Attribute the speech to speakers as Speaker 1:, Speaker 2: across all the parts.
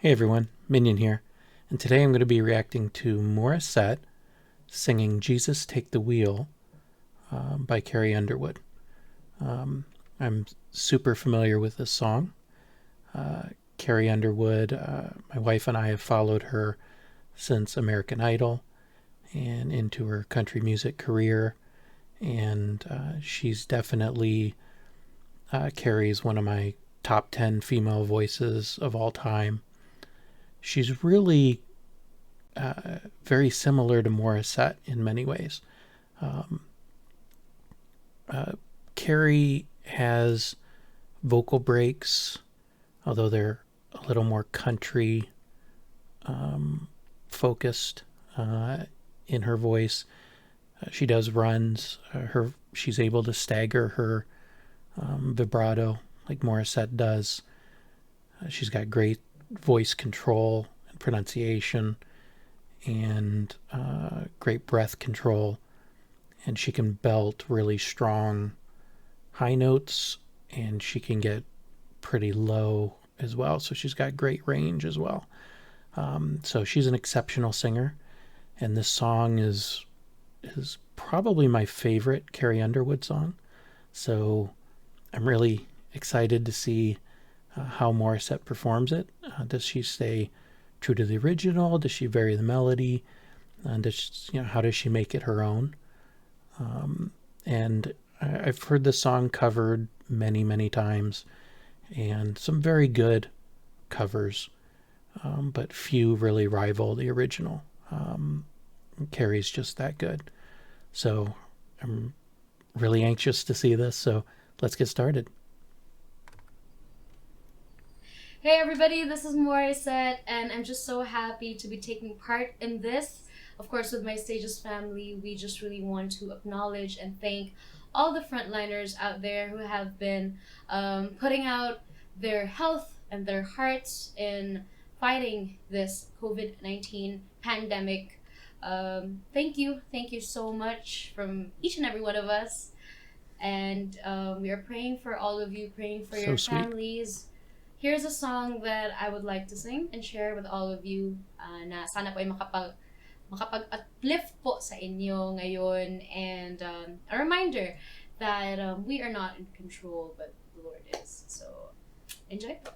Speaker 1: Hey everyone, Minion here, and today I'm going to be reacting to Morissette singing Jesus Take the Wheel by Carrie Underwood. I'm super familiar with this song. Carrie Underwood, my wife and I have followed her since American Idol and into her country music career, and she's definitely Carrie's one of my top 10 female voices of all time. She's really very similar to Morissette in many ways. Um, Carrie has vocal breaks, although they're a little more country focused in her voice. She does runs. She's able to stagger her vibrato like Morissette does. She's got great voice control and pronunciation and great breath control, and she can belt really strong high notes, and she can get pretty low as well, so she's got great range as well. So she's an exceptional singer, and this song is probably my favorite Carrie Underwood song. So I'm really excited to see how Morissette performs it. Does she stay true to the original? Does she vary the melody? How does she make it her own? And I've heard this song covered many, many times, and some very good covers, but few really rival the original. Carrie's just that good. So I'm really anxious to see this, so let's get started.
Speaker 2: Hey everybody, this is Morissette, and I'm just so happy to be taking part in this. Of course, with my Stages family, we just really want to acknowledge and thank all the frontliners out there who have been putting out their health and their hearts in fighting this COVID-19 pandemic. Thank you so much from each and every one of us. And we are praying for all of you, praying for
Speaker 1: So
Speaker 2: your
Speaker 1: sweet.
Speaker 2: families. Here's a song that I would like to sing and share with all of you, na sana po ay makapag-uplift po sa inyo ngayon, and a reminder that we are not in control but the Lord is. So enjoy po.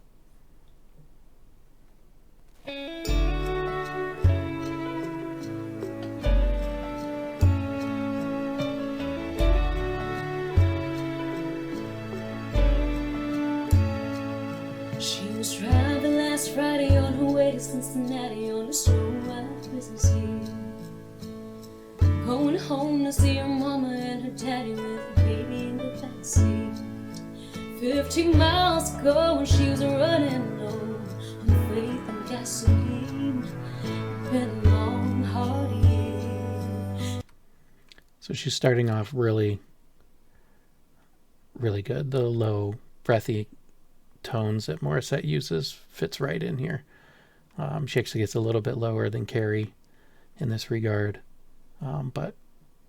Speaker 2: She was driving last Friday on her way to Cincinnati on a slow-ride business eve. Going home to see her mama and her daddy with a baby in the backseat. 15 miles ago when she was running low on faith and gasoline. It's been a long, hard year.
Speaker 1: So she's starting off really, really good. The low, breathy tones that Morissette uses fits right in here. She actually gets a little bit lower than Carrie in this regard, but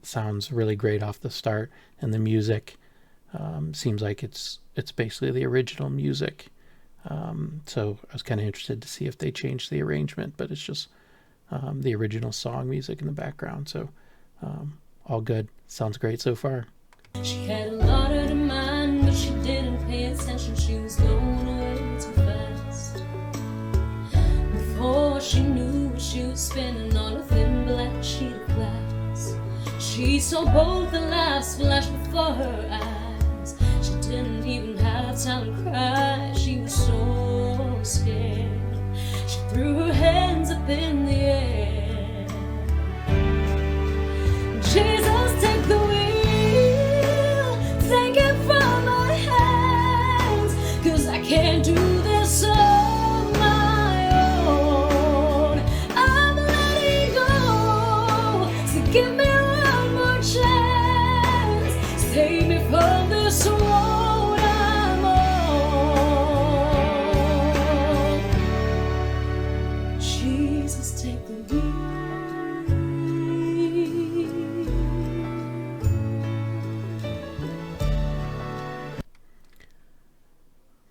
Speaker 1: sounds really great off the start. And the music seems like it's basically the original music. So I was kind of interested to see if they changed the arrangement, but it's just the original song music in the background. So all good. Sounds great so far.
Speaker 2: She had a lot on her mind, but she didn't pay attention. She was going away too fast. Before she knew, she was spinning on a thin black sheet of glass. She saw both the lights flash before her eyes. She didn't even have time to cry. She was so scared. She threw her hands up in the air. Jesus, take the wheel, take it from my hands, 'cause I can't do this on my own. I'm letting go, so give me one more chance. Save me from this road I'm on. Jesus, take the wheel.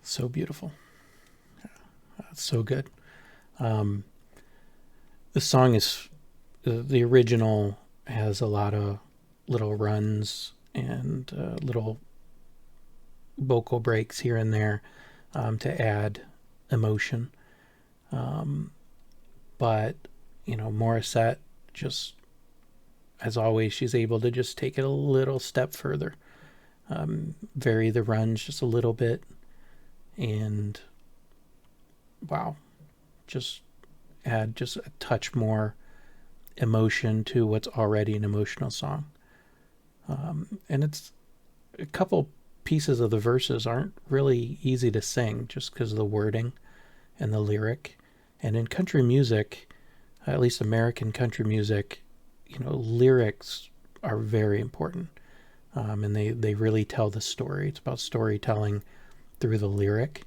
Speaker 1: So beautiful. That's so good. The song is the original has a lot of little runs and little vocal breaks here and there to add emotion. But, Morissette just, as always, she's able to just take it a little step further, vary the runs just a little bit, and wow, just add just a touch more emotion to what's already an emotional song. And it's a couple pieces of the verses aren't really easy to sing just because of the wording and the lyric. And in country music, at least American country music, lyrics are very important. And they really tell the story. It's about storytelling through the lyric.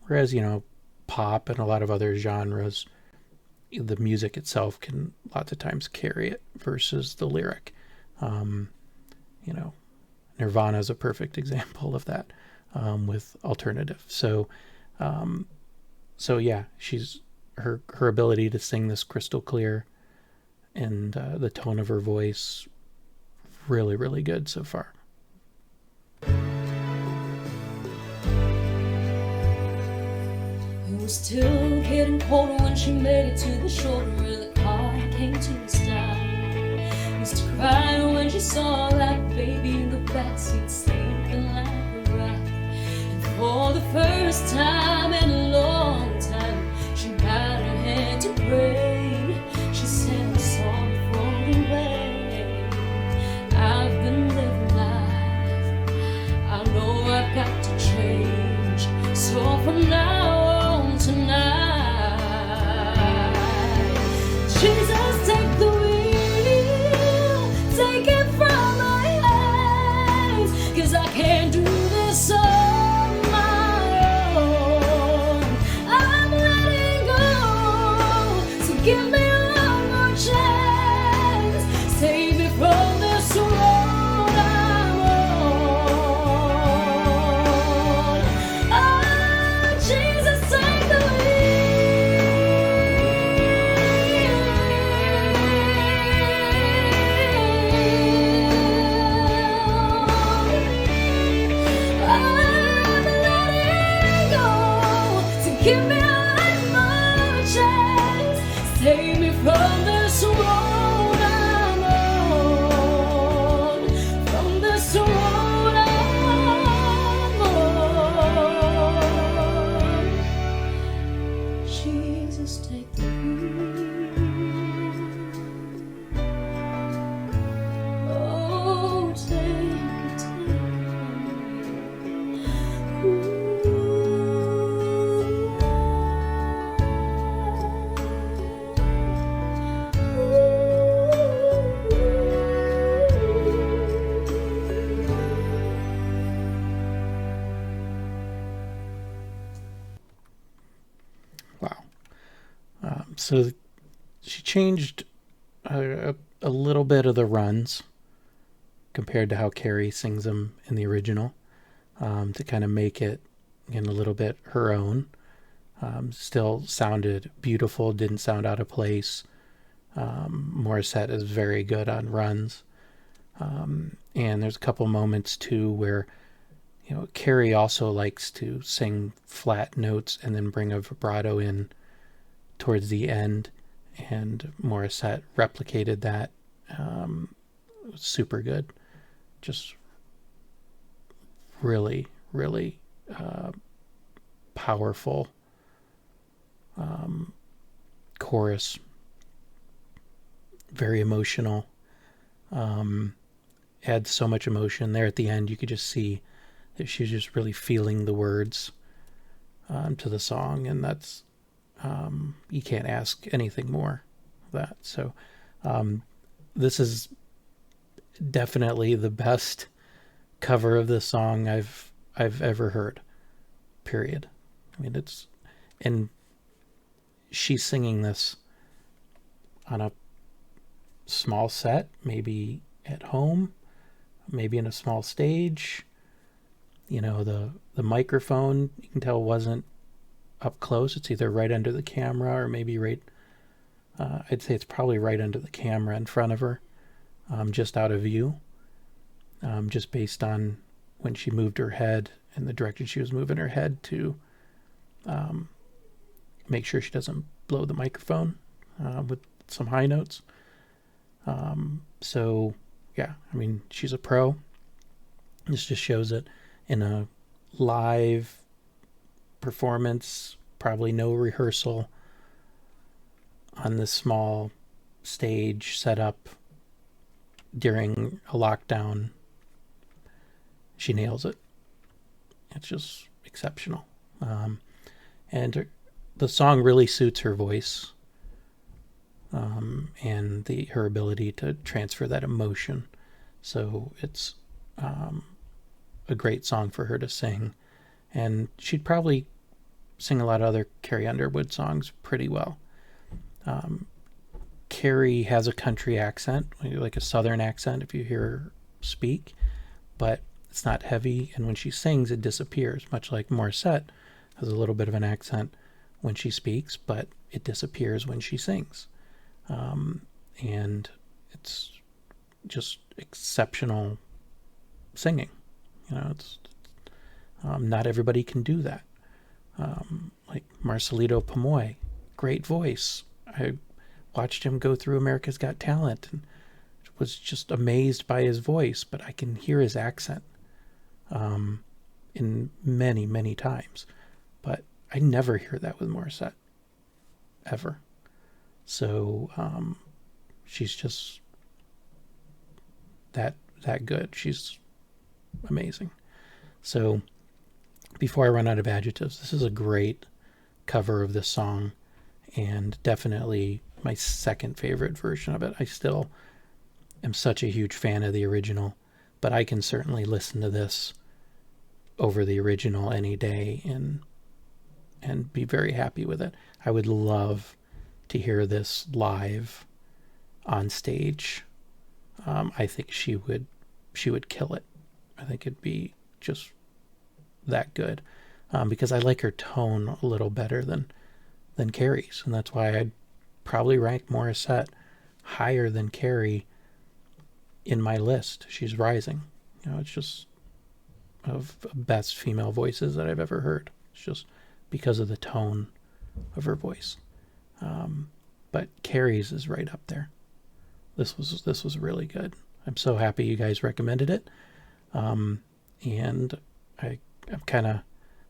Speaker 1: Whereas, pop and a lot of other genres, the music itself can lots of times carry it versus the lyric. Nirvana is a perfect example of that with alternative. So yeah, she's her ability to sing this crystal clear and the tone of her voice, really, really good so far.
Speaker 2: It was still getting colder when she made it to the shoulder and the car came to a stop. Used to cry when she saw that baby in the backseat sleeping like a rock. And for the first time in a long time, she bowed her head to pray. She said, I'm sorry for the way I've been living life. I know I've got to change. So from now on tonight, Jesus, take the wheel, take it from my hands, 'cause I can't do this on my own. I'm letting go, so give me one more chance. Save me from this road I'm on. Oh, Jesus, take the give me one more chance. Save me from this road I'm on. From this road I'm on. Jesus, take the wheel. Oh, take it.
Speaker 1: Wow. So she changed a little bit of the runs compared to how Carrie sings them in the original, to kind of make it a little bit her own. Still sounded beautiful, didn't sound out of place. Morissette is very good on runs. And there's a couple moments too where, Carrie also likes to sing flat notes and then bring a vibrato in towards the end. And Morissette replicated that. Super good. Just really, really powerful chorus. Very emotional. Adds so much emotion there at the end. You could just see that she's just really feeling the words to the song, and that's you can't ask anything more of that. So this is definitely the best cover of the song I've ever heard. Period. I mean, and she's singing this on a small set, maybe at home, maybe in a small stage. The microphone, you can tell, wasn't up close. It's either right under the camera or maybe right. I'd say it's probably right under the camera in front of her, just out of view, just based on when she moved her head and the direction she was moving her head to make sure she doesn't blow the microphone with some high notes. So, yeah, I mean, she's a pro. This just shows it in a live performance, probably no rehearsal on this small stage set up during a lockdown. She nails it. It's just exceptional. And the song really suits her voice, and her ability to transfer that emotion. So it's a great song for her to sing. And she'd probably sing a lot of other Carrie Underwood songs pretty well. Carrie has a country accent, like a southern accent if you hear her speak, but it's not heavy, and when she sings it disappears, much like Morissette has a little bit of an accent when she speaks, but it disappears when she sings. And it's just exceptional singing. It's not everybody can do that. Like Marcelito Pomoy, great voice. I watched him go through America's Got Talent and was just amazed by his voice, but I can hear his accent in many, many times. But I never hear that with Morissette, ever. So she's just that good. She's amazing. So before I run out of adjectives, this is a great cover of this song, and definitely my second favorite version of it. I still am such a huge fan of the original, but I can certainly listen to this over the original any day and be very happy with it. I would love to hear this live on stage. I think she would kill it. I think it'd be just that good, because I like her tone a little better than Carrie's, and that's why I'd probably rank Morissette higher than Carrie in my list. She's rising. It's just of best female voices that I've ever heard. It's just because of the tone of her voice. But Carrie's is right up there. This was really good. I'm so happy you guys recommended it. And I'm kind of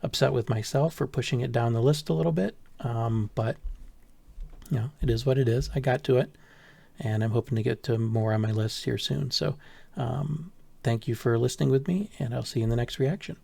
Speaker 1: upset with myself for pushing it down the list a little bit. But it is what it is. I got to it, and I'm hoping to get to more on my list here soon. So thank you for listening with me, and I'll see you in the next reaction.